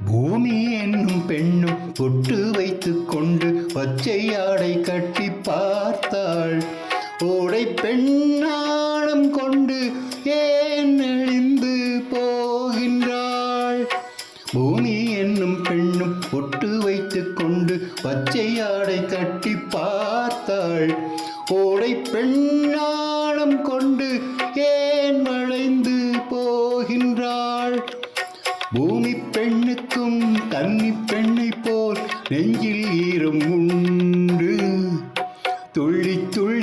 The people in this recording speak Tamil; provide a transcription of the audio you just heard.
பூமி என்னும் பெண்ணும் பொட்டு வைத்துக் கொண்டு பச்சை ஆடை கட்டி பார்த்தாள். ஓடை பெண்ணாடம் கொண்டு ஏன் அழிந்து போகின்றாள்? பூமி என்னும் பெண்ணும் பொட்டு வைத்துக் கொண்டு பச்சை ஆடை கட்டி பார்த்தாள். ஓடை பெண்ணாடம் கொண்டு ஏன் வளைந்து போகின்றாள்? பூமி பெண்ணுக்கும் கன்னி பெண்ணை போல் நெஞ்சில் ஈரம் உண்டு. துள்ளி துள்ளி